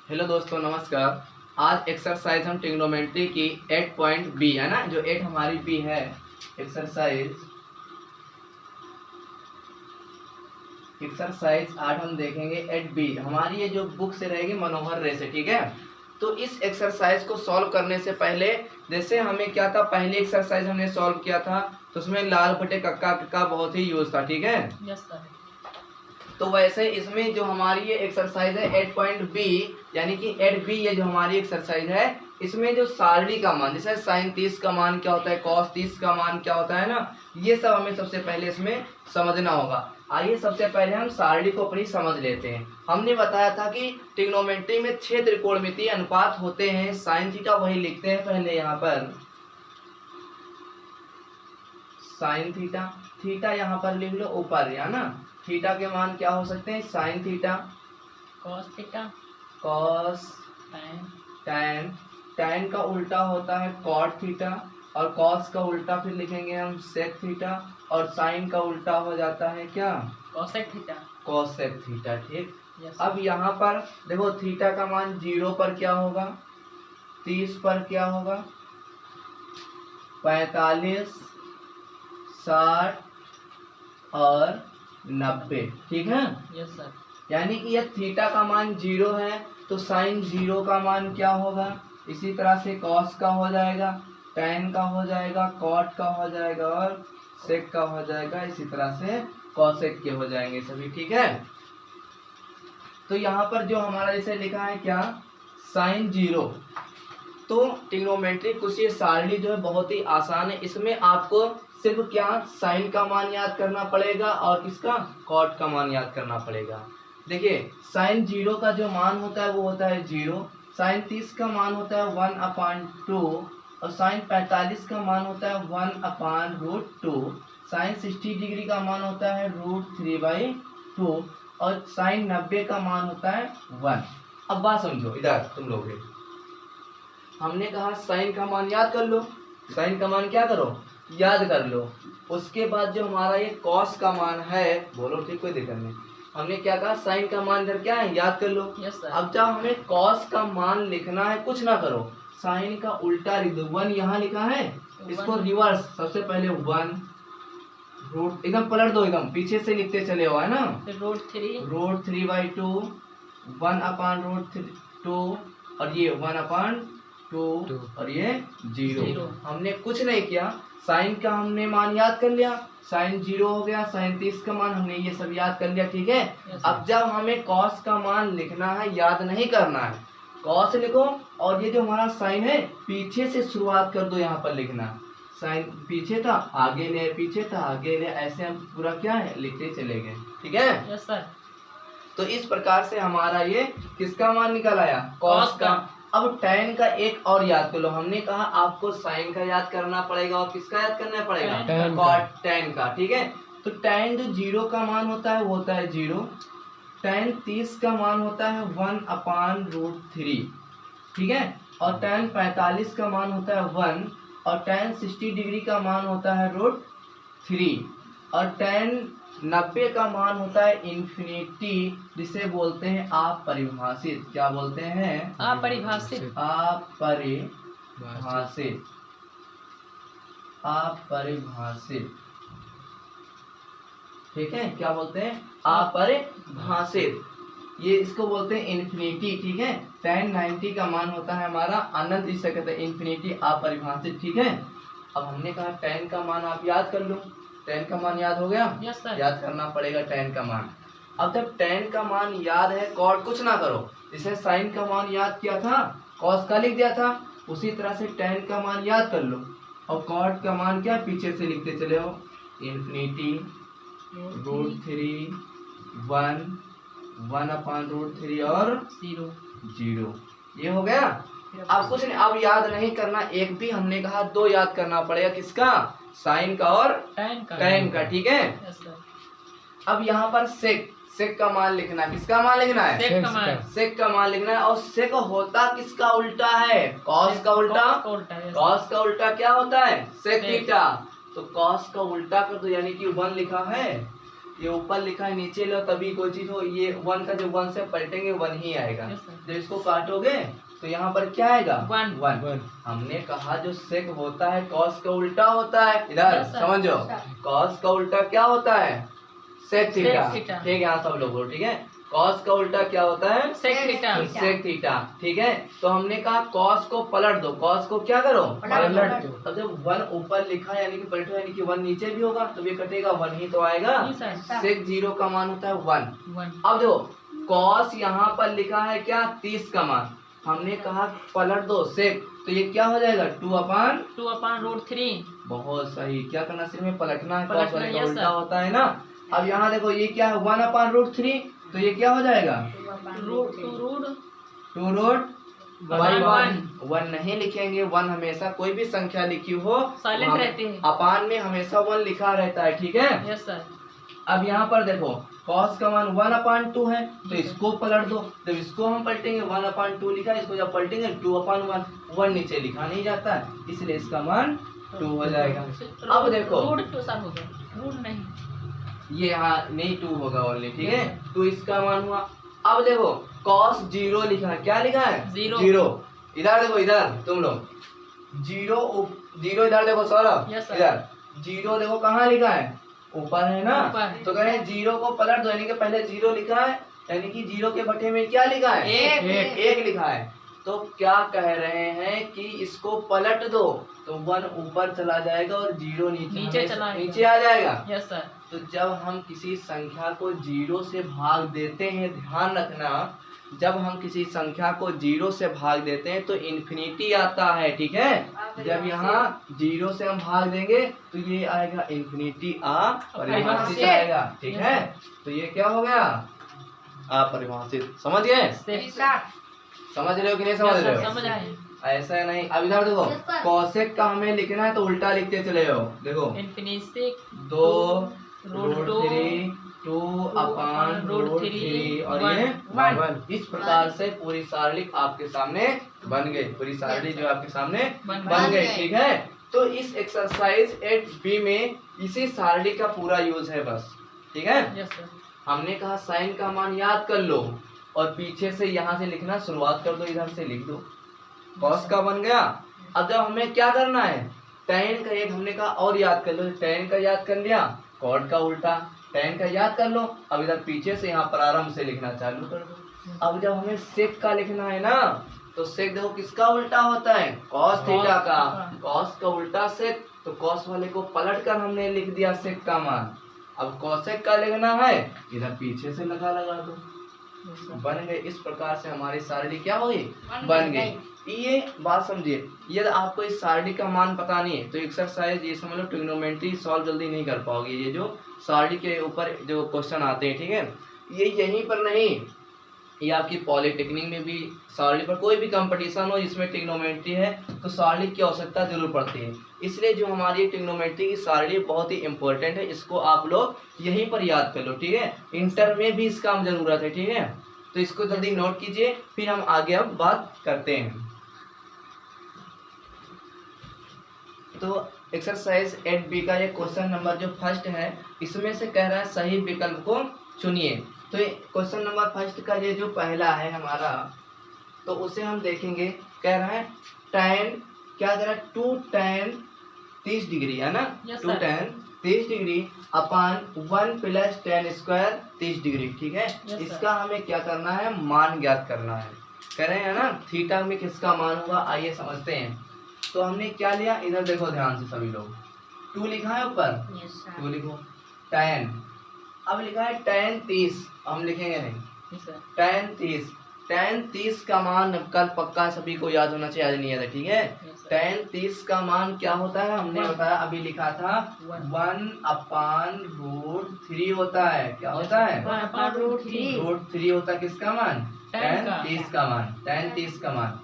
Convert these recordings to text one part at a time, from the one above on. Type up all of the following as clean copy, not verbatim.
Hello दोस्तों, नमस्कार। आज एक्सरसाइज हम ट्रिग्नोमेट्री की 8.b है ना, जो 8 हमारी बी है। एक्सरसाइज 8 हम देखेंगे 8b। हमारी ये जो बुक से रहेगी मनोहर रे से, ठीक है। तो इस एक्सरसाइज को सॉल्व करने से पहले, जैसे हमें क्या था, पहली एक्सरसाइज हमने सॉल्व किया था तो उसमें लाल बटे कक्का का बहुत ही यूज था, ठीक है। Yes sir. तो वैसे इसमें जो हमारी ये एक्सरसाइज है 8.b, यानी कि 8b, ये जो हमारी एक्सरसाइज है, इसमें जो सारणी का मान, जैसे साइन 30 का मान क्या होता है, कॉस 30 का मान क्या होता है ना, ये सब हमें सबसे पहले इसमें समझना होगा। आइए सबसे पहले हम सारणी को अपनी समझ लेते हैं। हमने बताया था कि ट्रिग्नोमेट्री में 6 त्रिकोणमितीय अनुपात होते हैं। साइन थीटा वही लिखते हैं पहले यहाँ पर, साइन थीटा, थीटा यहाँ पर लिख लो ऊपर, है ना। थीटा के मान क्या हो सकते हैं, sine theta, cos theta, cos, tan, tan का उल्टा होता है कॉट थीटा, और कॉस का उल्टा फिर लिखेंगे हम सेक थीटा, और साइन का उल्टा हो जाता है क्या, कॉसेक थीटा, कॉसेक थीटा, ठीक। यस। अब यहाँ पर देखो, थीटा का मान 0 पर क्या होगा, 30 पर क्या होगा, 45, 60 और 90, ठीक है। Yes sir. यानी कि यह थीटा का मान 0 है तो साइन 0 का मान क्या होगा, इसी तरह से कॉस का हो जाएगा, टैन का हो जाएगा, कॉट का हो जाएगा और सेक का हो जाएगा, इसी तरह से कॉसेक के हो जाएंगे सभी, ठीक है। तो यहाँ पर जो हमारा जैसे लिखा है क्या, साइन 0, तो ट्रिग्नोमेट्री कुछ ये सारणी जो है बहुत ही आसान है। इसमें आपको सिर्फ क्या, साइन का मान याद करना पड़ेगा और किसका, कॉट का मान याद करना पड़ेगा। देखिए, साइन 0 का जो मान होता है वो होता है 0, साइन 30 का मान होता है 1/2, और साइन 45 का मान होता है 1/√2, साइन 60 डिग्री का मान होता है √3/2, और साइन 90 का मान होता है 1। अब बात समझो इधर तुम लोग, हमने कहा साइन का मान याद कर लो, साइन का मान क्या करो, याद कर लो। उसके बाद जो हमारा ये कॉस का मान है, बोलो ठीक, कोई दिक्कत नहीं। हमने क्या कहा, साइन का मान इधर क्या है, याद कर लो। Yes sir. अब जब हमें कॉस का मान लिखना है, कुछ ना करो, साइन का उल्टा लिख दो। 1 यहाँ लिखा है, इसको रिवर्स, सबसे पहले 1 रूट, एकदम पलट दो, एकदम पीछे से लिखते चले हो, है ना। √3/2, 1/√2, और ये 1/2, और ये 0। हमने कुछ नहीं किया, साइन का हमने मान याद कर लिया, साइन 0 हो गया, साइन 30 का मान हमने ये सब याद कर लिया, ठीक है। अब जब हमें कॉस का मान लिखना है, याद नहीं करना है, कॉस लिखो, और ये जो हमारा साइन है पीछे से शुरुआत कर दो, यहाँ पर लिखना, साइन पीछे था आगे ले, पीछे था आगे ले, ऐसे हम पूरा क्या है लिखते चले गए, ठीक है। Yes sir. तो इस प्रकार से हमारा ये किसका मान निकल आया, कॉस का। अब टैन का एक और याद कर लो, हमने कहा आपको साइन का याद करना पड़ेगा और किसका याद करना पड़ेगा, कॉट टैन का, ठीक है। तो टैन जो 0 का मान होता है वो होता है 0, टैन 30 का मान होता है 1/√3, ठीक है, और टैन 45 का मान होता है 1, और टैन 60 डिग्री का मान होता है √3, और टैन 90 का मान होता है इन्फिनिटी, जिसे बोलते हैं अपरिभाषित। क्या बोलते हैं, अपरिभाषित, अपरिभाषित, अपरिभाषित, ठीक है। क्या बोलते हैं, अपरिभाषित, ये इसको बोलते हैं इन्फिनिटी, ठीक है। tan 90 का मान होता है हमारा अनंत, इसे कहते हैं इन्फिनिटी, अपरिभाषित, ठीक है। अब हमने कहा tan का मान आप याद कर लो, tan का मान याद हो गया। Yes sir. याद करना पड़ेगा tan का मान। अब जब tan का मान याद है, कॉट कुछ ना करो, जैसे साइन का मान याद किया था, कॉस का लिख दिया था, उसी तरह से tan का मान याद कर लो, और कॉट का मान क्या पीछे से लिखते चले हो, इन्फिनिटी, √3, 1/√3 और 0, ये हो गया। अब कुछ नहीं, अब याद नहीं करना एक भी, हमने कहा 2 याद करना पड़ेगा, किसका, साइन का और टैन का, ठीक है। Yes sir. अब यहाँ पर सेक, सेक का मान लिखना है, किसका मान लिखना है, सेक का मान, सेक का मान लिखना है। और सेक होता किसका उल्टा है, कॉस का उल्टा, कॉस का उल्टा क्या होता है, सेक थीटा, तो कॉस का उल्टा कर दो, यानी कि 1 लिखा है, ये ऊपर लिखा है नीचे लो तभी कोई चीज हो, ये 1 का जब 1 से पलटेंगे 1 ही आएगा। Yes, sir. जब इसको काटोगे तो यहाँ पर क्या आएगा? 1. 1। हमने कहा जो सेक होता है कॉस का उल्टा होता है। इधर Yes, sir. समझो, कॉस का उल्टा क्या होता है? Sec theta. Sec theta. ठीक है, यहाँ सब लोग बोलो, ठीक है। कॉस का उल्टा क्या होता है? Sec theta. Sec theta. ठीक है, तो हमने कहा कॉस को पलट दो, कॉस को क्या करो? पलट दो। अब जब 1 ऊपर लिखा है यानी कि पलटो यानी कि 1 नीचे भी होगा तो ये कटेगा 1 ही तो आएगा। जी सर। सेक 0 का मान होता है 1। 1. अब देखो कॉस यहाँ पर लिखा है क्या? 30 का मान। हमने कहा पलट दो सेक, तो ये क्या हो जाएगा? 2/√3. बहुत सही। क्या करना सिर्फ में पलटना है, पलटना, कॉस वाले का yes, उल्टा sir. होता है ना। अब यहाँ देखो ये क्या है? 1/√3, तो ये क्या हो जाएगा? √1. 1 नहीं लिखेंगे, 1 हमेशा कोई भी संख्या लिखी हो साइलेंट वहाँ रहते हैं. अपान में हमेशा 1 लिखा रहता है। ठीक है, यस सर. अब यहाँ पर देखो cos का मान 1/2 है तो इसको पलट दो। जब इसको हम पलटेंगे 1/2 लिखा है, इसको जब पलटेंगे 2/1, 1 नीचे लिखा नहीं जाता है इसलिए इसका मान 2 हो जाएगा। अब देखो √2 सर हो गया, √, नहीं ये यहाँ नहीं 2 होगा ओनली। ठीक है, 2 इसका मान हुआ। अब देखो cos 0 लिखा है, क्या लिखा है? 0। इधर देखो, इधर तुम लोग 0 इधर देखो सौरभ, Yes, sir. इधर 0 देखो कहाँ लिखा है? ऊपर है ना। ऊपर। तो कह रहे हैं 0 को पलट दो, यानी कि पहले 0 लिखा है यानी कि 0 के बटे में क्या लिखा है? एक लिखा है। तो क्या कह रहे हैं कि इसको पलट दो तो 1 ऊपर चला जाएगा और 0 नीचे चला आएगा। नीचे आ जाएगा। Yes sir. तो जब हम किसी संख्या को 0 से भाग देते हैं, ध्यान रखना, जब हम किसी संख्या को 0 से भाग देते हैं तो इन्फिनिटी आता है। ठीक है, जब यहाँ 0 से हम भाग देंगे तो ये आएगा इन्फिनिटी अपरिभाषित आएगा। ठीक है, तो ये क्या हो गया? अपरिभाषित। समझ गए? समझ रहे हो कि नहीं समझ रहे हो? समझ आए. ऐसा नहीं। अब इधर देखो कॉसेक का हमें लिखना है तो उल्टा लिखते चले जाओ। देखो इन्फिनिटी 2√3 2/√3 और ये 1। इस प्रकार से पूरी सारणी आपके सामने बन गई। पूरी सारणी जो आपके सामने बन गई। ठीक है, तो इस एक्सरसाइज 8B में इसी सारणी का पूरा यूज है बस। ठीक है, यस सर. हमने कहा साइन का मान याद कर लो और पीछे से यहाँ से लिखना शुरुआत कर दो, इधर से लिख दो। कॉस का बन गया। अब जब हमें क्या करना है? tan का एक हमने कहा और याद कर लो। tan का याद कर लिया, कॉट का उल्टा tan का याद कर लो। अब इधर पीछे से यहाँ प्रारंभ से लिखना चालू कर दो। अब जब हमें सेक का लिखना है ना तो सेक देखो किसका उल्टा होता है? कॉस थीटा का। कॉस का उल्टा सेक, तो कॉस वाले को पलट कर हमने लिख दिया सेक का मान। अब कॉसेक का लिखना है, इधर पीछे से लगा दो। बन गए। इस प्रकार से हमारी सारणी क्या हो गई? बन गई। ये बात समझिए, यदि आपको इस सारणी का मान पता नहीं है तो एक्सरसाइज ये समझ लो ट्रिग्नोमेट्री सॉल्व जल्दी नहीं कर पाओगे। ये जो सारणी के ऊपर जो क्वेश्चन आते हैं, ठीक है, ये यहीं पर नहीं, ये आपकी पॉलिटेक्निक में भी सारणी पर कोई भी कंपटीशन हो जिसमें ट्रिग्नोमेट्री है तो सारणी की आवश्यकता जरूर पड़ती है। इसलिए जो हमारी ट्रिग्नोमेट्री की सारणी बहुत ही इंपॉर्टेंट है, इसको आप लोग यहीं पर याद कर लो। ठीक है, इंटर में भी इसका हम जरूरत है। ठीक है, तो इसको जल्दी नोट कीजिए, फिर हम आगे अब बात करते हैं। तो एक्सरसाइज 8B का ये क्वेश्चन नंबर जो फर्स्ट है, इसमें से कह रहा है सही विकल्प को चुनिए। तो क्वेश्चन नंबर फर्स्ट का ये जो पहला है हमारा, तो उसे हम देखेंगे। कह रहा है tan, क्या कह रहा है? 2 tan 30 डिग्री है ना। Yes, 2 sir. tan 30 डिग्री अपान 1 + tan स्क्वायर 30 डिग्री। ठीक है, Yes, sir. इसका हमें क्या करना है? मान ज्ञात करना है। कह रहे हैं ना थीटा में किसका मान होगा, आइए समझते हैं। तो हमने क्या लिया, इधर देखो ध्यान से सभी लोग, 2 लिखा है ऊपर, 2 लिखो। tan, अब लिखा है tan 30, हम लिखेंगे नहीं, tan 30। tan 30 का मान कल पक्का सभी को याद होना चाहिए, आज नहीं याद है। ठीक है, tan 30 का मान क्या होता है? हमने बताया, अभी लिखा था 1/√3 होता है। क्या होता है? 1/√3 √3 होता है किसका मान? tan 30 का मान। tan 30 का मान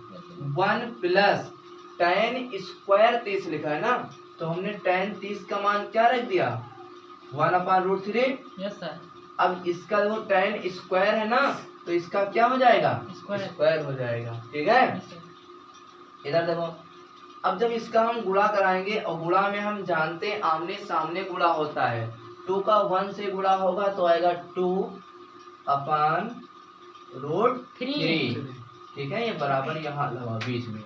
1 + tan स्क्वायर 30 लिखा है ना, तो हमने tan 30 का मान क्या रख दिया? 1/√3। Yes sir. अब इसका जो tan स्क्वायर है ना, तो इसका क्या हो जाएगा? स्क्वायर. स्क्वायर हो जाएगा। ठीक है, इधर देखो, अब जब इसका हम गुणा कराएंगे और गुणा में हम जानते हैं आमने सामने गुणा होता है, 2 का 1 से गुणा होगा तो आएगा 2/√3। ठीक है, ये बराबर यहाँ लगा बीच में।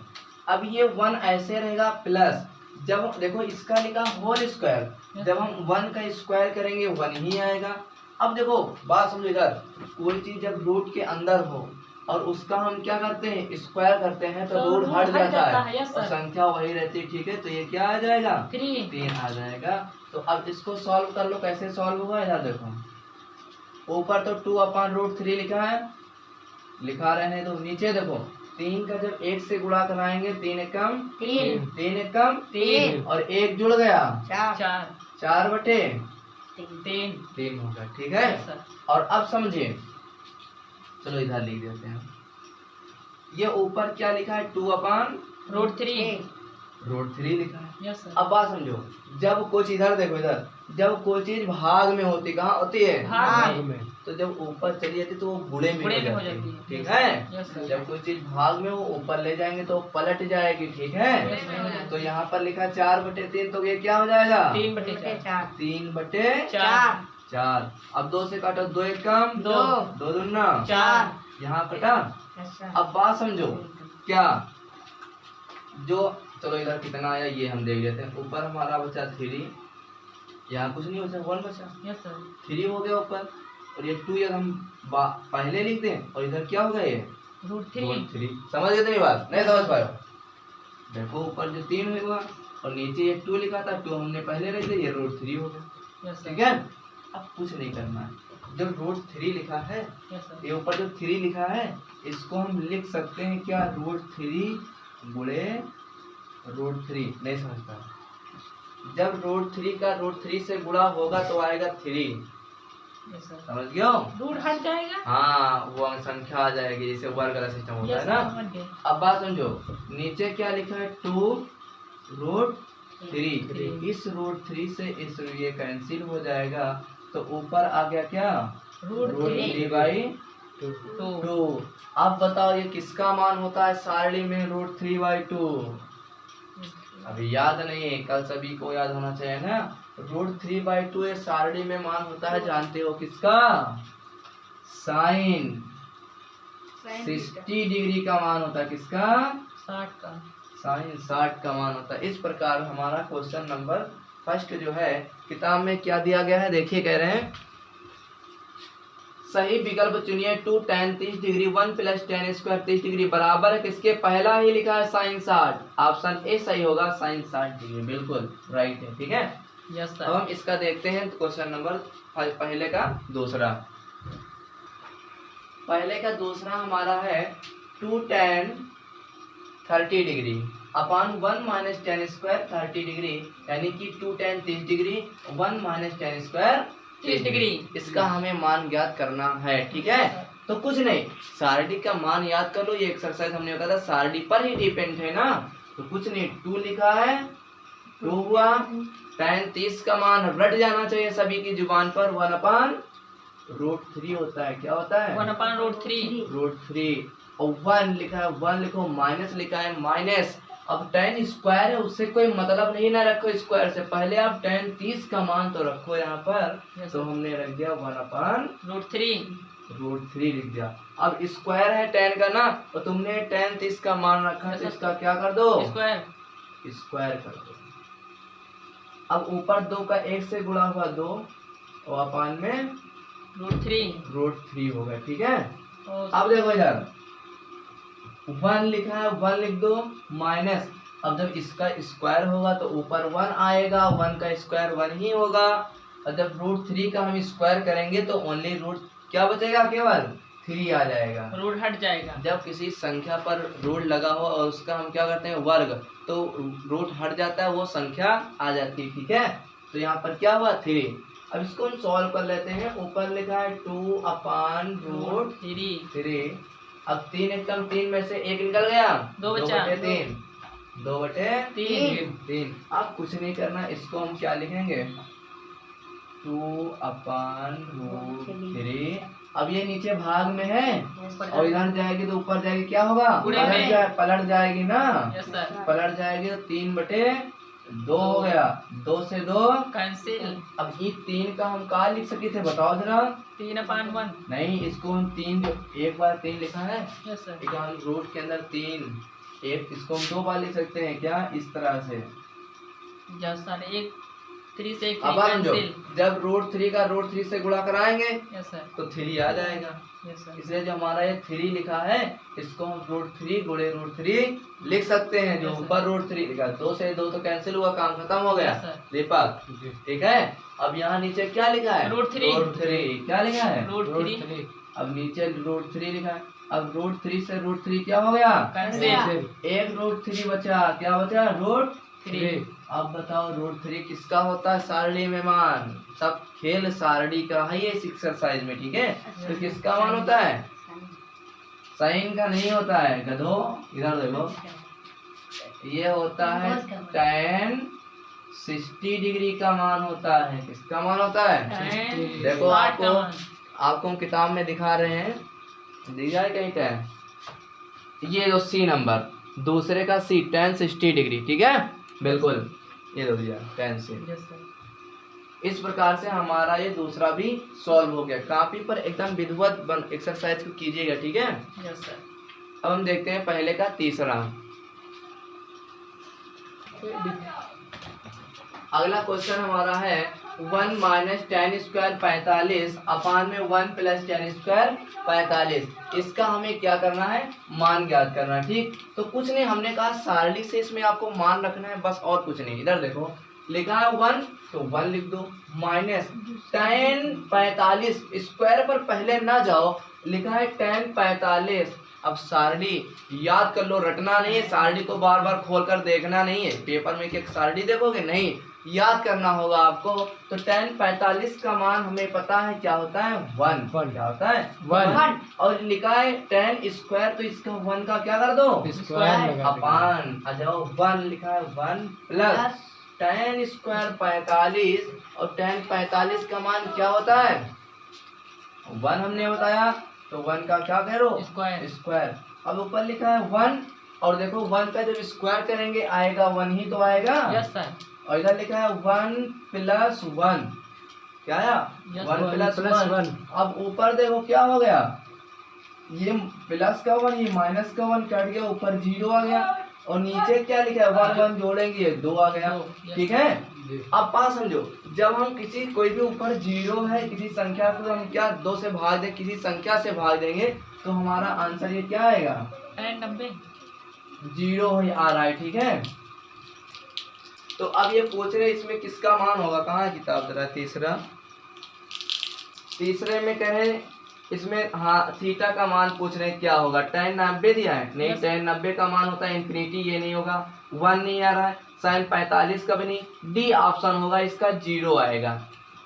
अब ये 1 ऐसे रहेगा प्लस, जब देखो इसका लिखा होल स्क्वायर, जब हम 1 का स्क्वायर करेंगे 1 ही आएगा। अब देखो बात समझो, इधर कोई चीज जब रूट के अंदर हो और उसका हम क्या करते हैं स्क्वायर करते हैं तो रूट हट जाता है और संख्या वही रहती है। ठीक है, तो ये क्या आ जाएगा 3 आ जाएगा। तो अब इसको सॉल्व कर लो, कैसे सॉल्व होगा इधर देखो, ऊपर तो 2/√3 लिखा है, लिखा रहे तो नीचे देखो 3 का जब 1 से गुणा कराएंगे 3 एकम 3 और 1 जुड़ गया 4/3 होगा। ठीक है, और अब समझिए, चलो इधर लिख देते हैं, ये ऊपर क्या लिखा है 2/√3 लिखा है। अब बात समझो, जब कुछ इधर देखो, इधर जब कोई चीज भाग में होती, कहाँ होती है भाग में, तो जब ऊपर चली जाती तो वो गुणे में हो जाती है। ठीक है, जब कोई चीज भाग में वो ऊपर ले जाएंगे तो पलट जाएगी। ठीक है, तो यहाँ पर लिखा 4/3, तो ये क्या हो जाएगा 3/4। अब 2 से काटो, 2 एकम 2 दूना 4, यहाँ कटा। अब बात समझो, क्या जो चलो इधर कितना आया ये हम देख लेते हैं। ऊपर हमारा बचा 3, यहाँ कुछ नहीं बचा 1 बचा, 3 हो गया ऊपर, और ये 2 ये हम पहले लिखते हैं और इधर क्या होगा ये √3। समझ गए मेरी बात? नहीं समझ पाए? देखो ऊपर जो 3 हुआ और नीचे ये 2 लिखा था, 2 हमने पहले लिख दिया, ये √3 हो गया। ठीक है, अब कुछ नहीं करना है, जब √3 लिखा है, ये ऊपर जो 3 लिखा है इसको हम लिख सकते हैं क्या √3 गुणे √3। नहीं समझता, जब √3 का √3 से गुणा होगा तो आएगा 3। समझ गया? रूट हट जाएगा, हाँ वो संख्या आ जाएगी, जैसे वर्ग वाला सिस्टम होता है ना। अब बात समझो, नीचे क्या लिखा है 2√3, इस √3 से इस ये कैंसिल हो जाएगा, तो ऊपर आ गया क्या √3/2। अब बताओ ये किसका मान होता है सारणी में √3/2? अभी याद नहीं, कल सभी को याद होना चाहिए ना। √3/2 ये सारणी में मान होता है, जानते हो किसका? साइन 60 डिग्री का मान होता है। किसका? 60 का। साइन 60 का मान होता है। इस प्रकार हमारा क्वेश्चन नंबर फर्स्ट जो है किताब में क्या दिया गया है, देखिए कह रहे हैं सही विकल्प चुनिए। 2 tan 30 degree 1 + tan square 30 degree बराबर है किसके? पहला ही लिखा है साइन 60, ऑप्शन ए सही होगा, साइन 60 डिग्री बिल्कुल राइट है। ठीक है, यस सर। अब हम इसका देखते हैं क्वेश्चन नंबर पहले का दूसरा। पहले का दूसरा हमारा है 2 tan 30 degree upon 1 - tan square 30 degree, यानी कि 2 tan 30 degree 1 - tan square 30 degree. इसका हमें मान ज्ञात करना है। ठीक है, तो कुछ नहीं, सारणी का मान याद कर लो, ये एक्सरसाइज हमने बताया था सारणी पर ही डिपेंड है ना। तो कुछ नहीं, 2 लिखा है 2 हुआ, tan 30 का मान रट जाना चाहिए सभी की जुबान पर, 1/√3 होता है। क्या होता है? 1/√3। और 1 लिखा है, 1 लिखो, माइनस लिखा है माइनस। अब tan स्क्वायर है, उससे कोई मतलब नहीं ना रखो स्क्वायर से, पहले आप tan 30 का मान तो रखो यहाँ पर। तो हमने रख दिया 1/√3 लिख दिया। अब स्क्वायर है tan का ना, तो तुमने tan 30 का मान रखा है, तो इसका क्या कर दो? स्क्वायर कर दो। अब ऊपर 2 का 1 से गुणा हुआ 2 और अपान में √3 हो गया। ठीक है, अब देखो इधर 1 लिखा है, 1 लिख दो माइनस। अब जब इसका स्क्वायर होगा तो ऊपर 1 आएगा, 1 का स्क्वायर 1 ही होगा, और जब √3 का हम स्क्वायर करेंगे तो ओनली रूट क्या बचेगा? केवल 3 आ जाएगा, रूट हट जाएगा। जब किसी संख्या पर रूट लगा हो और उसका हम क्या करते हैं वर्ग, तो रूट हट जाता है, वो संख्या आ जाती है। ठीक है, तो यहाँ पर क्या हुआ 3। अब इसको हम सॉल्व कर लेते हैं। ऊपर लिखा है 2/√3। अब 3 एकदम 3 में से 1 निकल गया, 2/3 2/3। अब कुछ नहीं करना, इसको हम क्या लिखेंगे 2/√3। अब ये नीचे भाग में है और इधर जाएगी तो ऊपर जाएगी, क्या होगा? पलट जाएगी ना, पलट जाएगी तो 3/3 2 हो गया, 2 से 2। कैंसिल। अब ये 3 का हम कहा लिख सके थे, बताओ जरा। 3/1। नहीं, इसको हम 3 जो एक बार 3 लिखा है, यस सर। एक हम रूट के अंदर 3 एक, इसको हम 2 बार लिख सकते हैं क्या, इस तरह से। Yes sir. 1 3 से 1 अब हम जो कैंसिल। जब रूट 3 का रूट 3 से गुणा कराएंगे यस सर। तो 3 आ जाएगा। Yes sir. इसलिए जो हमारा ये 3 लिखा है, इसको हम रूट 3 गुणे रूट 3 लिख सकते हैं। जो Yes, sir. ऊपर रूट 3 लिखा, 2 से 2 तो कैंसिल हुआ, काम खत्म हो गया। Yes, sir. दीपक, ठीक है। अब यहाँ नीचे क्या लिखा है, रूट 3। रूट 3 क्या लिखा है, रूट 3। अब नीचे रूट 3 लिखा है। अब रूट 3 से रूट 3 क्या हो गया, कैंसिल। एक रूट 3 बचा, क्या बचा, रूट 3। अब बताओ रूट 3 किसका होता है, सारणी में मान। सब खेल सारणी का है ये इस एक्सरसाइज में, ठीक है। तो किसका मान होता है, साइन का नहीं होता है गधो। इधर देखो, ये होता है tan 60 डिग्री का मान होता है। किसका मान होता है, देखो आपको हम किताब में दिखा रहे हैं, दिखा है कहीं tan, ये जो सी नंबर दूसरे का सी, tan 60 डिग्री, ठीक है, बिल्कुल ये दो दिया tan से। Yes sir. इस प्रकार से हमारा ये दूसरा भी सॉल्व हो गया। कॉपी पर एकदम विधिवत एक्सरसाइज को कीजिएगा, ठीक है। Yes sir. अब हम देखते हैं पहले का तीसरा। अगला क्वेश्चन हमारा है 1 माइनस tan स्क्वायर 45 अपान में 1 प्लस tan स्क्वायर 45। इसका हमें क्या करना है, मान ज्ञात करना है, ठीक। तो कुछ नहीं, हमने कहा सारणी से इसमें आपको मान रखना है, बस और कुछ नहीं। इधर देखो लिखा है 1 तो 1 लिख दो, माइनस tan 45 स्क्वायर पर पहले ना जाओ, लिखा है tan 45। अब सारणी याद कर लो, रटना नहीं है, सारणी को बार बार खोल कर देखना नहीं है। पेपर में क्या सारणी देखोगे, नहीं, याद करना होगा आपको। तो tan 45 का मान हमें पता है क्या होता है, 1। क्या होता है, 1। और लिखा है tan स्क्वायर, तो इसका 1 का क्या कर दो, स्क्वायर अपान, आ जाओ 1 लिखा है 1 प्लस tan स्क्वायर 45। और tan 45 का मान क्या होता है, 1 हमने बताया, तो 1 का क्या करो, स्क्वायर। अब ऊपर लिखा है 1, और देखो 1 का जब स्क्वायर करेंगे आएगा 1 ही तो आएगा। Yes sir. और इधर लिखा है 1 प्लस 1, क्या आया, 1 प्लस 1। अब ऊपर देखो क्या हो गया, ये प्लस का 1, ये माइनस का 1 कट गया, ऊपर 0 आ गया, और नीचे क्या लिखा है, 1 1 जोड़ेंगे 2 आ गया, ठीक है। अब बात समझो, जब हम किसी कोई भी ऊपर 0 है, किसी संख्या को हम क्या 2 से भाग दें, किसी संख्या से भाग देंगे, तो हमारा आंसर ये क्या आएगा, 90 0 ही आ रहा है, ठीक है। तो अब ये पूछ रहे इसमें किसका मान होगा, कहाँ है किताब जरा, तीसरे में कहे इसमें, हाँ थीटा का मान पूछ रहे हैं क्या होगा, tan 90 दिया है, नहीं tan 90 का मान होता है इन्फिनिटी, ये नहीं होगा, 1 नहीं आ रहा है, sin 45 का भी नहीं, डी ऑप्शन होगा, इसका 0 आएगा,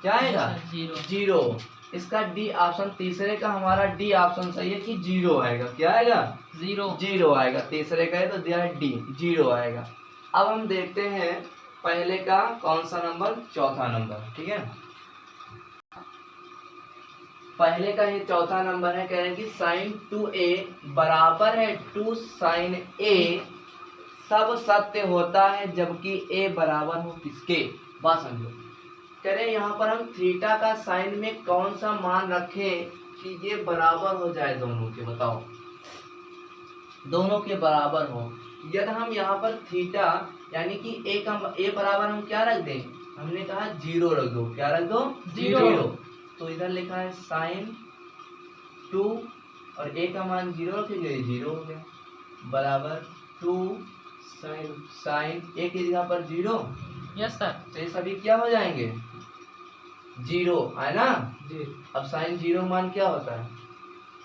क्या आएगा, 0। इसका डी ऑप्शन, तीसरे का हमारा डी ऑप्शन सही है कि 0 आएगा, क्या आएगा, 0 आएगा, तीसरे का है तो दिया है डी, 0 आएगा। अब हम देखते हैं पहले का कौन सा नंबर, चौथा नंबर, ठीक है। पहले का ये चौथा नंबर है, कह रहे हैं कि sin 2a बराबर है 2 sin a तब सत्य होता है जबकि a बराबर हो किसके, बात समझो। कह रहे हैं यहाँ पर हम थीटा का साइन में कौन सा मान रखें कि ये बराबर हो जाए दोनों के, बताओ, दोनों के बराबर हो। यदि हम यहाँ पर थीटा यानी कि a बराबर हम क्या रख दें, हमने कहा 0 रख दो, क्या रख दो, 0। तो इधर लिखा है sin 2 और a का मान 0 रखेंगे, 0 हो गया, बराबर 2 sin a की जगह पर 0। Yes sir. तो ये सभी क्या हो जाएंगे, 0 है ना जी। अब sin 0 मान क्या होता है,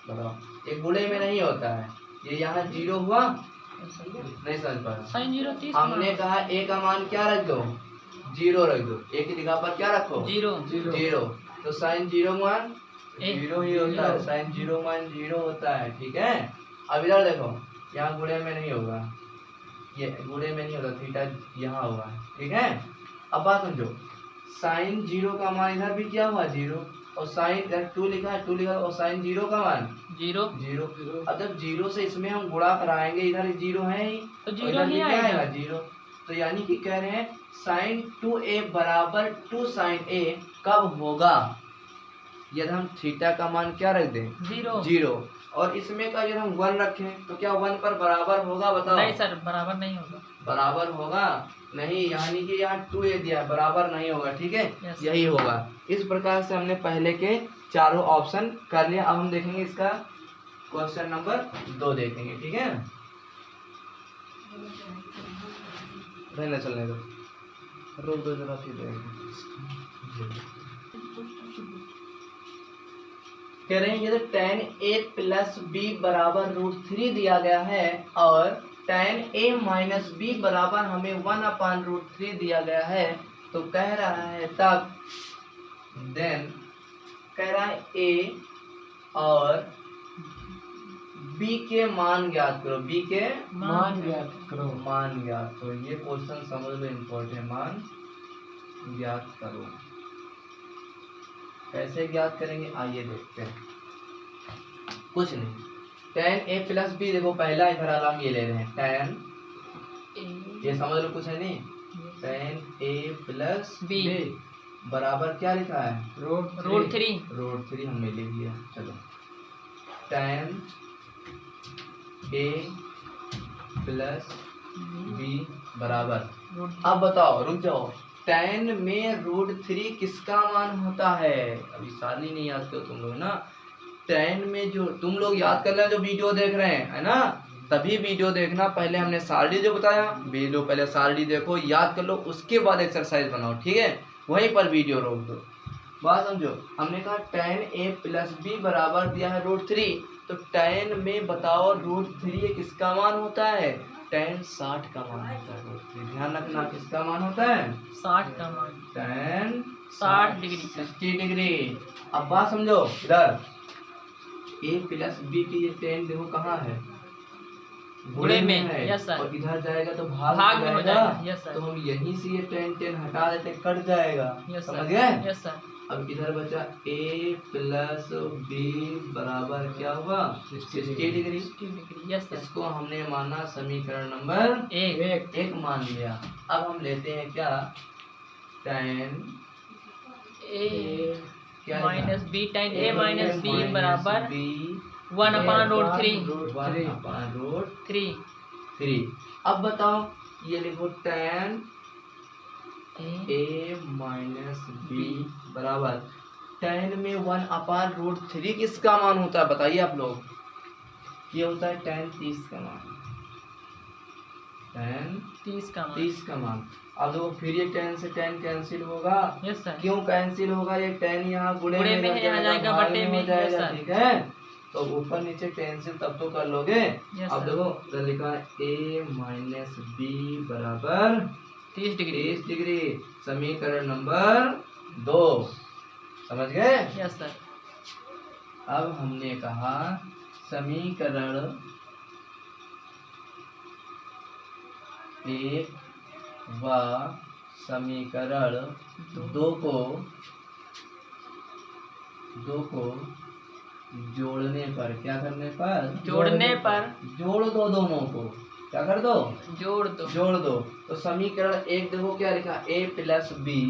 बताओ, ये गुणे में नहीं होता है, ये यहाँ 0 हुआ, नहीं समझ पाया, sin 0 30 हमने कहा a का मान क्या रख दो, 0 रख दो, a की जगह पर क्या रखो, 0। तो sin 0 मान 0 ही होता है, sin 0 मान 0 होता है, ठीक है। अब इधर देखो, यहाँ गुणे में नहीं होगा, ये गुणे में नहीं होता, थीटा यहाँ हुआ है, ठीक है। अब बात समझो, sin 0 का मान इधर भी क्या हुआ, 0, और sin इधर 2 लिखा है, 2 लिखा है, और sin 0 का मान 0। अब जब 0 से इसमें हम गुणा कराएंगे, इधर 0 है ही, तो 0 ही आएगा, 0। तो यानी कि कह रहे हैं साइन 2a बराबर 2 साइन a कब होगा, यदि हम थीटा का मान क्या रख दें, 0, और इसमें का यदि हम 1 रखें तो क्या 1 पर बराबर होगा, बताओ। नहीं सर, बराबर नहीं होगा। बराबर होगा नहीं, यानी कि यहाँ 2a दिया बराबर नहीं होगा, ठीक है। Yes, यही होगा। इस प्रकार से हमने पहले के चारों ऑप्शन कर लिया। अब हम देखेंगे इसका क्वेश्चन नंबर 2 देखेंगे, ठीक है। रहने चलने दो, रोक दो जरा, फिर कह रहे हैं यदि tan a प्लस बी बराबर √3 दिया गया है और tan a माइनस बी बराबर हमें 1/√3 दिया गया है, तो कह रहा है तब देन कह रहा है a और b के मान ज्ञात करो, b के मान ज्ञात करो, मान ज्ञात करो। ये क्वेश्चन समझ लो, इम्पोर्टेंट, मान ज्ञात करो। कैसे ज्ञात करेंगे आइए देखते हैं। कुछ नहीं, tan a प्लस बी, देखो पहला इधर वाला हम ये ले रहे हैं tan, ये समझ लो, कुछ है नहीं, tan a प्लस बी बराबर क्या लिखा है, √3 हमने ले लिया। चलो tan a प्लस बी बराबर, अब बताओ, रुक जाओ, tan में √3 किसका मान होता है, अभी सारणी नहीं याद करो तुम लोग ना। tan में जो तुम लोग याद कर लेना, जो वीडियो देख रहे हैं, है ना, तभी वीडियो देखना। पहले हमने सारणी जो बताया, वीडियो पहले सारणी देखो, याद कर लो, उसके बाद एक्सरसाइज बनाओ, ठीक है। वहीं पर वीडियो रोक दो, बात समझो। हमने कहा tan a प्लस बी बराबर दिया है √3, तो tan में बताओ √3 किसका मान होता है, tan 60 का मान होता है √3। ध्यान रखना किसका मान होता है, 60 का मान, tan 60 डिग्री, 60 डिग्री। अब बात समझो, इधर a प्लस बी की ये tan देखो कहाँ है, गुणे में है, यस सर, और इधर जाएगा तो भाग में हो जाएगा, जाएगा, यस सर। तो हम यहीं से ये tan हटा देते, कट जाएगा, यस समझ सर, गए। Yes sir. अब इधर बचा a प्लस बी बराबर क्या हुआ, 60 डिग्री, यस सर। इसको हमने माना समीकरण नंबर 1 मान लिया। अब हम लेते हैं क्या, tan a क्या minus b, tan a minus b बराबर b 1/√3। अब बताओ, ये लिखो tan a माइनस बी बराबर, tan में 1/√3 किसका मान होता है, बताइए आप लोग। ये होता है tan 30 का मान, tan 30 का मान। अब देखो फिर ये tan से tan कैंसिल होगा, यस सर। क्यों कैंसिल होगा, ये tan यहाँ गुणे में हो जाएगा, भाग बटे में में हो जाएगा, यस सर। ठीक है। तो ऊपर नीचे कैंसिल तब तो कर लोगे। यस अब सर। देखो इधर लिखा है a माइनस बी बराबर 30 डिग्री, 30 डिग्री, समीकरण नंबर 2, समझ गए। Yes sir. अब हमने कहा समीकरण 1 व समीकरण 2 को जोड़ने पर, क्या करने पर, जोड़ने पर, जोड़ दो, दोनों को क्या कर दो, जोड़ दो। तो समीकरण 1 देखो क्या लिखा, a plus b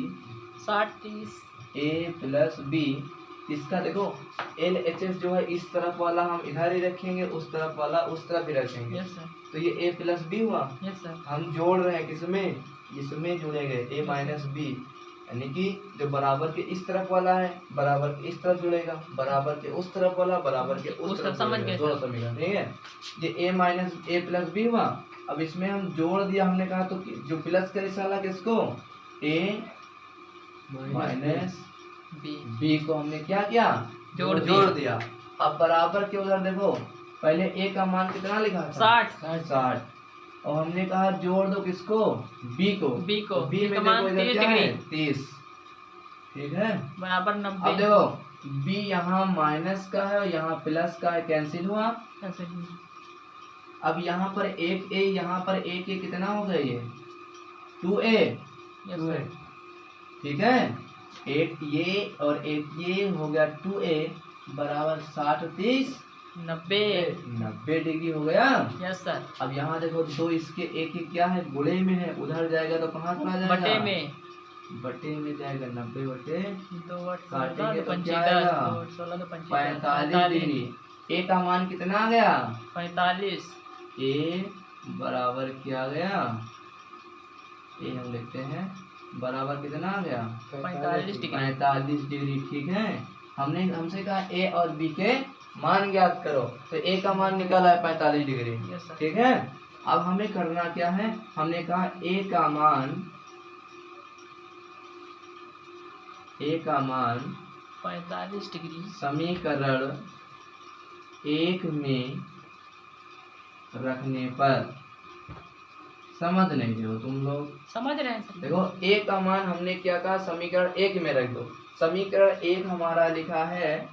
60 a plus b, इसका देखो LHS जो है इस तरफ वाला हम इधर ही रखेंगे, उस तरफ वाला उस तरफ ही रखेंगे। यस सर, तो ये a प्लस बी हुआ, यस सर। हम जोड़ रहे हैं किसमें, इसमें जुड़ेंगे a माइनस बी, यानी कि जो बराबर के इस तरफ वाला है बराबर के इस तरफ जुड़ेगा, बराबर के उस तरफ वाला बराबर के उस तरफ, समझ गए दोनों समीकरण, ठीक है। ये a minus a plus b हुआ। अब इसमें हम जोड़ दिया, हमने कहा तो जो प्लस का निशान किसको, a माइनस बी को हमने क्या किया, जोड़ दिया। अब बराबर के उधर देखो, पहले a का मान कितना लिखा था, 60, और हमने कहा जोड़ दो किसको, b को, b में देखो इधर क्या है, 30, ठीक है, बराबर 90। अब देखो b यहाँ माइनस का है और यहाँ प्लस का है, कैंसिल हुआ। अब यहाँ पर एक a, यहाँ पर एक a कितना हो गया, ये 2a, ठीक है। एक ये और एक ये हो गया 2a बराबर 60 30 90। 90 डिग्री हो गया। Yes sir. अब यहाँ देखो दो इसके एक ही क्या है, गुणे में है, उधर जाएगा तो कहाँ चला जाएगा, बटे में। बटे में जाएगा। 90 बटे 2 काटेंगे तो 5 क्या आएगा, 16 पैंतालीस डिग्री। ए का मान कितना आ गया, 45। ए बराबर क्या आ गया, ए हम लिखते हैं बराबर कितना आ गया, 45 डिग्री। 45 डिग्री। ठीक है, हमसे कहा ए और बी के मान ज्ञात करो, तो ए का मान निकला है 45 डिग्री। Yes sir. ठीक है, अब हमें करना क्या है, हमने कहा ए का मान 45 डिग्री समीकरण 1 में रखने पर, समझ नहीं रहे हो तुम लोग, समझ रहे हैं सर। देखो ए का मान हमने क्या कहा, समीकरण 1 में रख दो। समीकरण 1 हमारा लिखा है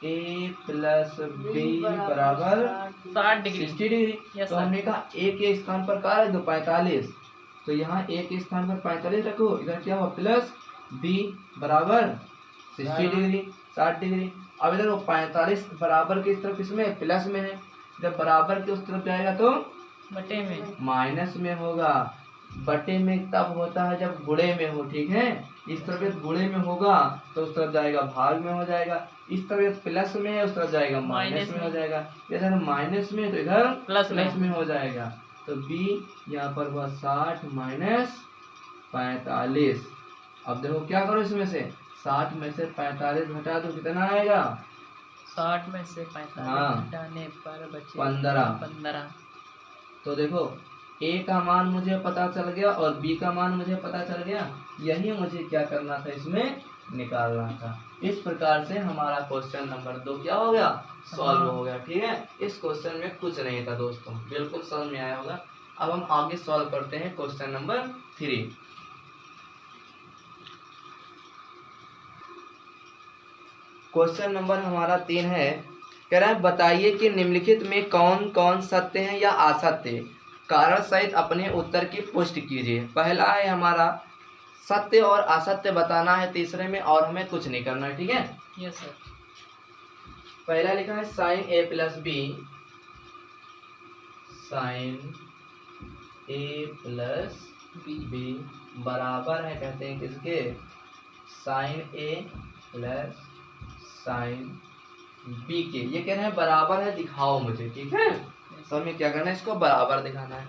ए प्लस बी बराबर 60 डिग्री। 60 डिग्री। यस तो सर। हमने कहा ए के स्थान पर क्या रख दो, 45। तो यहाँ ए के स्थान पर 45 रखो, इधर क्या हुआ प्लस बी बराबर 60 डिग्री, 60 डिग्री। अब इधर वो 45 बराबर की तरफ किसमें, प्लस में है, जब बराबर की उस तरफ जाएगा तो बटे में। माइनस में होगा। बटे में तब होता है जब गुणे में हो। ठीक है, इस तरफ गुणे में होगा तो उस तरफ जाएगा भाग में हो जाएगा, इस तरफ प्लस में है उस तरफ जाएगा माइनस में हो जाएगा, इधर माइनस में तो इधर प्लस में हो जाएगा। तो बी यहाँ पर हुआ 60 माइनस 45। अब देखो क्या करो, इसमें से 60 में से 45 घटा दो, कितना आएगा, 60 में से 45 हाँ। घटाने पर बचे 15। तो देखो ए का मान मुझे पता चल गया और बी का मान मुझे पता चल गया, यही मुझे क्या करना था, इसमें निकालना था। इस प्रकार से हमारा क्वेश्चन नंबर 2 क्या हो गया, सॉल्व हो गया। ठीक है, इस क्वेश्चन में कुछ नहीं था दोस्तों, बिल्कुल समझ में आया होगा। अब हम आगे सॉल्व करते हैं क्वेश्चन नंबर 3। क्वेश्चन नंबर हमारा 3 है, कह रहा है बताइए कि निम्नलिखित में कौन कौन सत्य है या असत्य, कारण सहित अपने उत्तर की पुष्टि कीजिए। पहला है हमारा सत्य और असत्य बताना है तीसरे में, और हमें कुछ नहीं करना है। ठीक है, यस सर। पहला लिखा है साइन ए प्लस बी, साइन ए प्लस बी बराबर है, कहते हैं किसके, साइन ए प्लस साइन बी के। ये कह रहे हैं बराबर है, दिखाओ मुझे। ठीक है, तो हमें क्या करना है, इसको बराबर दिखाना है।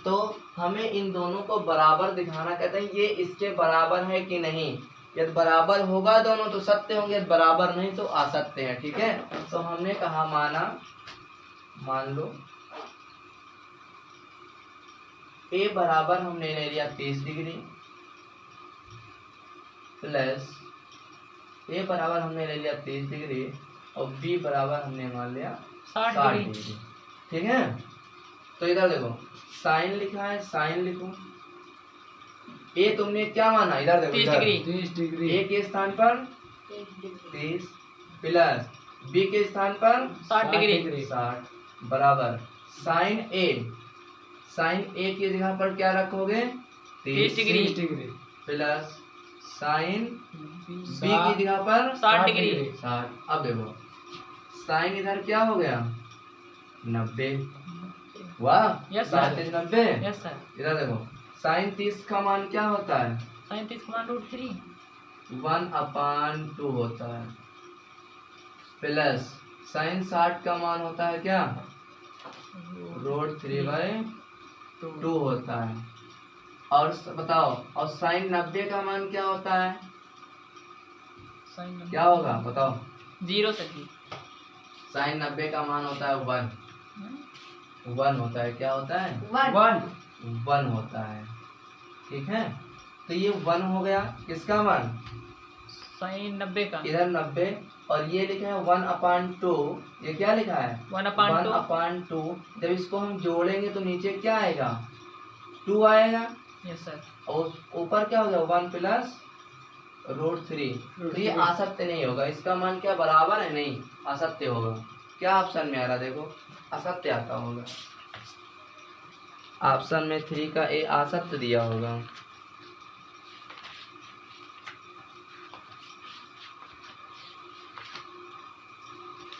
तो हमें इन दोनों को बराबर दिखाना, कहते हैं ये इसके बराबर है कि नहीं, यदि बराबर होगा दोनों तो सत्य होंगे, यदि बराबर नहीं तो असत्य है। ठीक है, तो हमने कहा मान लो ए बराबर हमने ले लिया 30 डिग्री प्लस ए बराबर हमने ले लिया 30 डिग्री और बी बराबर हमने मान लिया 60 डिग्री। ठीक है, तो इधर देखो साइन लिखा है, साइन लिखो। ए तुमने क्या माना, इधर देखो 30 डिग्री। ए के स्थान पर 30 प्लस बी के स्थान पर 60 डिग्री। 60 बराबर साइन ए की जगह पर क्या रखोगे, 30 डिग्री प्लस साइन बी की जगह पर 60 डिग्री। 60। अब देखो साइन इधर क्या हो गया 90, वाह, यस सर। 90। Yes sir. इधर देखो साइन 30 का मान क्या होता है, 37 का मान √3 1/2 होता है, प्लस साइन 60 का मान होता है क्या, √3/2 होता है। और बताओ, और साइन 90 का मान क्या होता है, क्या होगा बताओ, 0 तक ही। साइन 90 का मान होता है 1 होता है, क्या होता है 1 होता है। ठीक है, तो ये 1 हो गया, किसका मान, साइन 90 का, इधर 90 और ये लिखा है 1/2, ये क्या लिखा है 1/2। जब इसको हम जोड़ेंगे तो नीचे क्या आएगा 2 आएगा, यस सर। और ऊपर क्या हो गया 1 प्लस √3। तो ये असत्य नहीं होगा, इसका मान क्या बराबर है, नहीं असत्य होगा। क्या ऑप्शन में आ रहा, देखो असत्य आता होगा, ऑप्शन में 3 का ए असत्य दिया होगा।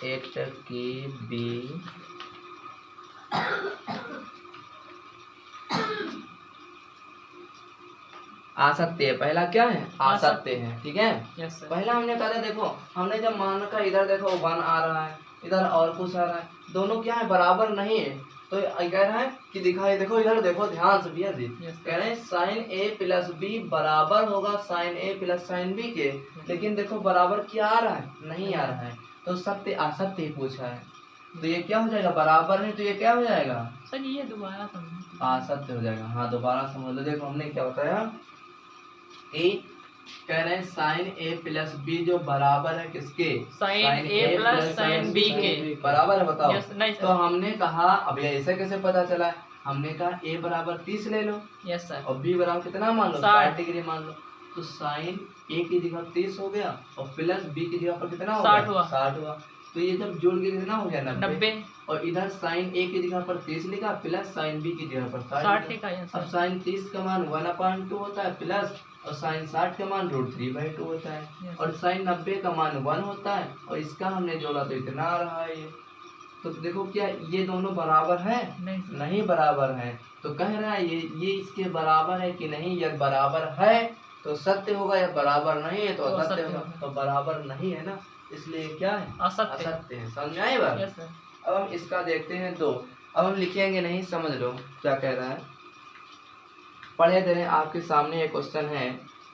8 की बी आसत्य है। पहला क्या है? आसत्य है। ठीक है, यस सर। पहला हमने कहा था, देखो हमने जब मान रखा इधर देखो 1 आ रहा है, इधर और कुछ आ रहा है, दोनों क्या है? बराबर नहीं है। तो कह रहा है कि दिखाई, देखो इधर देखो ध्यान से भैया जी, कह रहे हैं साइन ए प्लस बी बराबर होगा साइन ए प्लस साइन बी के, लेकिन देखो बराबर क्या आ रहा है? नहीं आ रहा है। तो सत्य असत्य पूछा है, तो ये क्या हो जाएगा? बराबर है, तो ये क्या हो जाएगा? सर ये दोबारा समझ। असत्य हो जाएगा। हाँ दोबारा समझ लो। देखो हमने क्या बताया, ए कह रहे हैं साइन ए प्लस बी जो बराबर है किसके? साइन ए प्लस साइन बी के बराबर है। बताओ। यस नहीं तो सर। हमने कहा, अब ये ऐसे कैसे पता चला? हमने कहा ए बराबर 30 ले लो यस सर। और बी बराबर कितना मान लो? 60 डिग्री मान लो। तो साइन ए की जगह 30 हो गया और प्लस बी की जगह पर कितना हो 60 गया? 60 हुआ। तो ये जब जोड़ के कितना हो गया? 90। और इधर साइन ए की जगह पर 30 लिखा प्लस साइन बी की जगह पर 60 60। का यस अब सर। साइन 30 का मान 1/2 होता है प्लस, और साइन 60 का मान √3/2 होता है, Yes. और साइन 90 का मान 1 होता है, और इसका हमने जोड़ा तो इतना आ रहा है ये। तो देखो क्या ये दोनों बराबर है? नहीं सर। नहीं बराबर है। तो कह रहा है ये इसके बराबर है कि नहीं? यदि बराबर है तो सत्य होगा, या बराबर नहीं है तो असत्य होगा। तो बराबर नहीं है ना, इसलिए क्या है? असत्य है। समझ आए बात? Yes sir. अब हम इसका देखते हैं 2। अब हम लिखेंगे नहीं, समझ लो क्या कह रहा है। पढ़े दे रहे हैं, आपके सामने एक क्वेश्चन है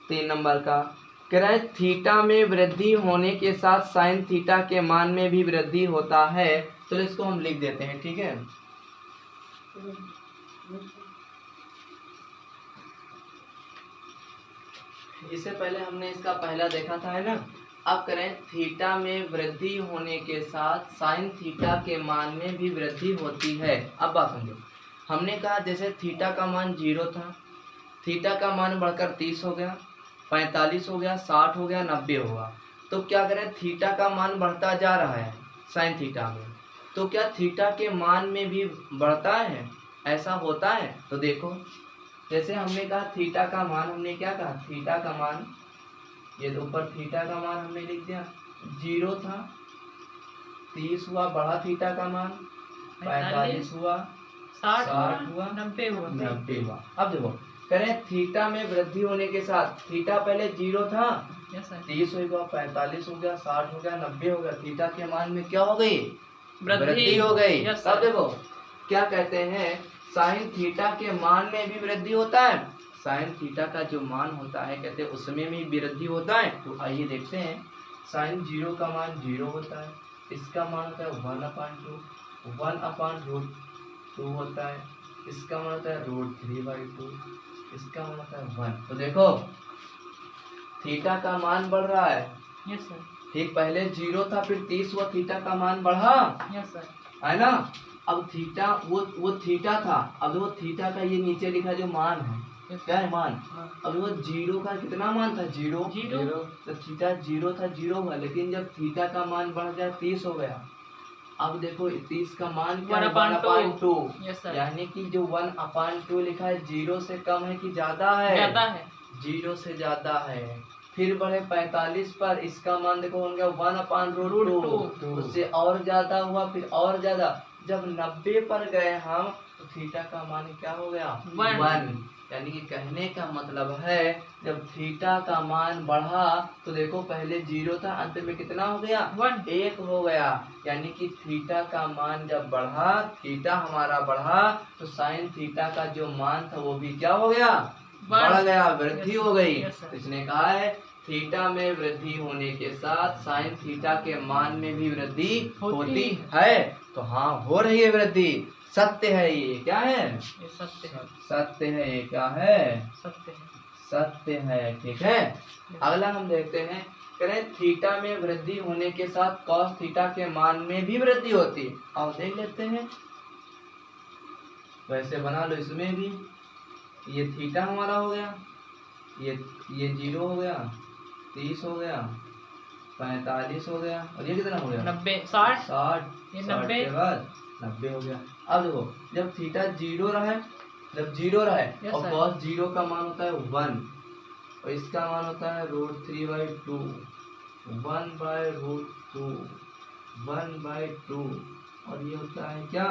3 नंबर का। कह रहा है थीटा में वृद्धि होने के साथ साइन थीटा के मान में भी वृद्धि होता है। तो इसको हम लिख देते हैं। ठीक है, इससे पहले हमने इसका पहला देखा था, है ना। अब करें थीटा में वृद्धि होने के साथ साइन थीटा के मान में भी वृद्धि होती है। अब बात समझो, हमने कहा जैसे थीटा का मान 0 था, थीटा का मान बढ़कर 30 हो गया, 45 हो गया, 60 हो गया, 90 होगा। तो क्या करें, थीटा का मान बढ़ता जा रहा है साइन थीटा में, तो क्या थीटा के मान में भी बढ़ता है? ऐसा होता है। तो देखो जैसे हमने कहा थीटा का मान, हमने क्या कहा? थीटा का मान, ये ऊपर थीटा का मान हमने लिख दिया 0 था, 30 हुआ, बढ़ा थीटा का मान 45 हुआ, 60 हुआ, 90 हुआ। 90 हुआ। अब देखो करें थीटा में वृद्धि होने के साथ, थीटा पहले 0 था, यस सर। 30 हो गया, 45 हो गया, 60 हो गया, 90 हो गया, थीटा के मान में क्या हो गई? वृद्धि हो गई। यस अब सर। देखो क्या कहते हैं, साइन थीटा के मान में भी वृद्धि होता है। साइन थीटा का जो मान होता है कहते हैं उसमें भी वृद्धि होता है। तो आइए देखते हैं, साइन 0 का मान 0 होता है, इसका मान होता है 1/2, 1/√2 होता है, इसका मान होता है √3/2, इसका मान होता है 1। तो देखो थीटा का मान बढ़ रहा है। Yes sir. ठीक, पहले 0 था फिर 30 हुआ, थीटा का मान बढ़ा, यस सर। है ना। अब थीटा वो थीटा था, अब वो थीटा का ये नीचे लिखा जो मान है, क्या है मान? अब वो 0 का कितना मान था? 0। तो थीटा 0 था, 0 हुआ, लेकिन जब थीटा का मान बढ़ जाए 30 हो गया। अब देखो 30 का मान क्या है? 1/2। Yes sir. यानी कि जो 1/2 लिखा है 0 से कम है कि ज्यादा है? ज्यादा है। 0 से ज्यादा है। फिर बढ़े 45 पर, इसका मान देखो हो गया 1/√2, उससे और ज्यादा हुआ, फिर और ज्यादा। जब 90 पर गए हम तो थीटा का मान क्या हो गया? 1। यानी कि कहने का मतलब है जब थीटा का मान बढ़ा तो देखो पहले 0 था, अंत में कितना हो गया? 1 हो गया। यानी कि थीटा का मान जब बढ़ा, थीटा हमारा बढ़ा, तो साइन थीटा का जो मान था वो भी क्या हो गया? बढ़ गया, वृद्धि हो गई। इसने कहा है थीटा में वृद्धि होने के साथ साइन थीटा के मान में भी वृद्धि होती है। तो हाँ, हो रही है वृद्धि, सत्य है ये। क्या है? ये सत्य है। सत्य है ये। क्या है? सत्य है। सत्य है। ठीक है, अगला हम देखते हैं, करें थीटा में वृद्धि होने के साथ कॉस थीटा के मान में भी वृद्धि होती है। अब देख लेते हैं, वैसे बना लो इसमें भी। ये थीटा हमारा हो गया, ये 0 हो गया, 30 हो गया, 45 हो गया, और ये कितना हो गया? 90, 60, 60। ये 90 के बाद 90 हो गया। अब देखो जब थीटा 0 रहे, जब 0 रहे और cos 0 का मान होता है 1 और इसका मान होता है √3/2, 1/√2। 1/2 और ये होता है क्या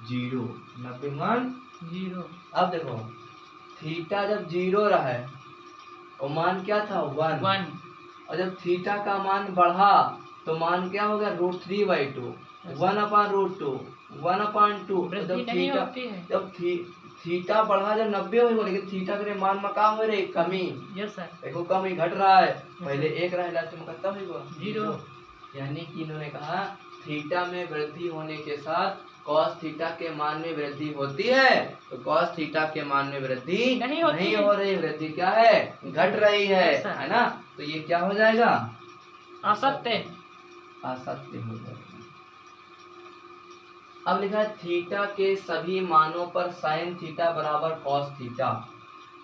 0, 90 मान 0। अब देखो थीटा जब 0 रहा है और मान क्या था 1, 1। और जब थीटा का मान बढ़ा तो मान क्या हो गया √3/2, 1/√2, 1/2। वृद्धि नहीं होती है। जब थीटा बढ़ा जब 90 हो, लेकिन थीटा के मान में का हो रही कमी। Yes sir. देखो कमी घट रहा है, पहले 1 रहा लास्ट में कितना होगा 0। यानी कि इन्होंने कहा थीटा में वृद्धि होने के साथ कॉस थीटा के मान में वृद्धि होती है, तो कॉस थीटा के मान में वृद्धि नहीं हो रही, वृद्धि क्या है घट रही है ना। तो ये क्या हो जाएगा असत्य। असत्य हो जाएगा। अब लिखा है थीटा के सभी मानों पर साइन थीटा बराबर कॉस थीटा।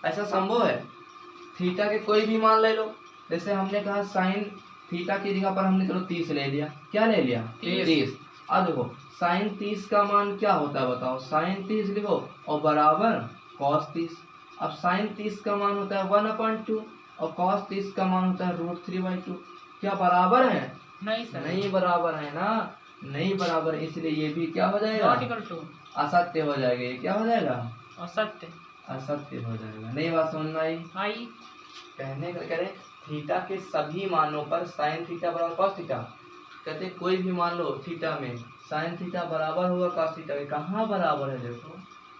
ऐसा संभव है? थीटा के कोई भी मान ले लो, जैसे हमने कहा साइन थीटा की जगह पर हमने चलो 30 ले लिया, क्या ले लिया 30। अब देखो साइन 30 का मान क्या होता है बताओ, साइन 30 लिखो और बराबर कॉस 30। अब साइन 30 का मान होता है 1/2 और कॉस 30 का मान होता है √3/2। क्या बराबर है? नहीं सर, नहीं बराबर है ना, नहीं बराबर, इसलिए ये भी क्या हो जाएगा असत्य हो जाएगा। ये क्या हो जाएगा असत्य, असत्य हो जाएगा। नई बात समझ में आई? कहने का करें थीटा के सभी मानों पर साइन थीटा बराबर कॉस थीटा, कहते कोई भी मान लो थीटा में साइन थीटा बराबर होगा कॉस थीटा के, कहाँ बराबर है देखो,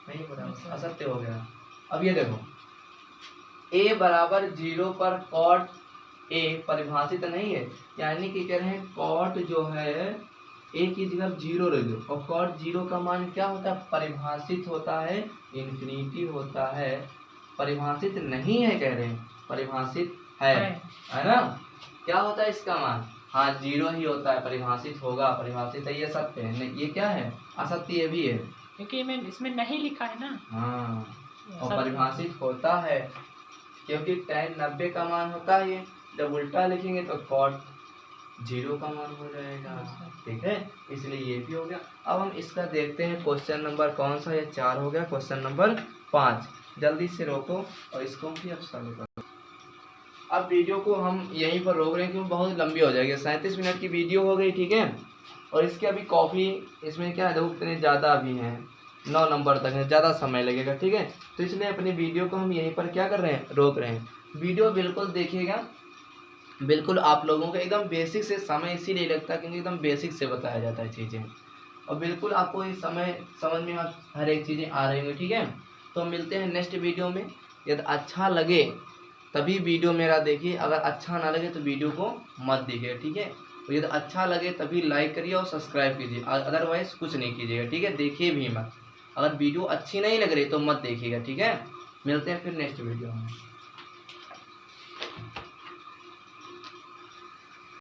नहीं बराबर, असत्य हो गया। अब ये देखो a बराबर 0 पर कॉट a परिभाषित नहीं है, यानी कि कह रहे हैं कॉट जो है a की जगह 0 रख दो, और कॉट 0 का मान क्या होता है परिभाषित होता है इन्फिनिटी होता है, परिभाषित नहीं है कह रहे हैं, परिभाषित है ना। क्या होता है इसका मान, हाँ 0 ही होता है, परिभाषित होगा, परिभाषित है, ये सत्य है। ये क्या है असत्य, ये भी है क्योंकि इसमें नहीं लिखा है ना। हाँ, और परिभाषित होता है क्योंकि tan 90 का मान होता है ये, जब उल्टा लिखेंगे तो cot 0 का मान हो जाएगा, ठीक है, इसलिए ये भी हो गया। अब हम इसका देखते हैं क्वेश्चन नंबर कौन सा, ये 4 हो गया, क्वेश्चन नंबर 5। जल्दी से रोको और इसको भी अब सॉल्व करो। अब वीडियो को हम यहीं पर रोक रहे हैं क्योंकि बहुत लंबी हो जाएगी, 37 मिनट की वीडियो हो गई, ठीक है। और इसके अभी कॉपी इसमें क्या है देखो कितने ज़्यादा अभी हैं, 9 नंबर तक है, ज़्यादा समय लगेगा, ठीक है। तो इसलिए अपनी वीडियो को हम यहीं पर क्या कर रहे हैं, रोक रहे हैं। वीडियो बिल्कुल देखिएगा, बिल्कुल आप लोगों को एकदम बेसिक से समय इसीलिए लगता है क्योंकि एकदम बेसिक से बताया जाता है चीज़ें, और बिल्कुल आपको इस समय समझ में हर एक चीज़ें आ रही होंगी, ठीक है। तो मिलते हैं नेक्स्ट वीडियो में। यदि अच्छा लगे तभी वीडियो मेरा देखिए, अगर अच्छा ना लगे तो वीडियो को मत देखिए, ठीक है। तो यदि अच्छा लगे तभी लाइक करिए और सब्सक्राइब कीजिए, अदरवाइज़ कुछ नहीं कीजिएगा, ठीक है। देखिए भी मत, अगर वीडियो अच्छी नहीं लग रही तो मत देखिएगा, ठीक है। मिलते हैं फिर नेक्स्ट वीडियो में।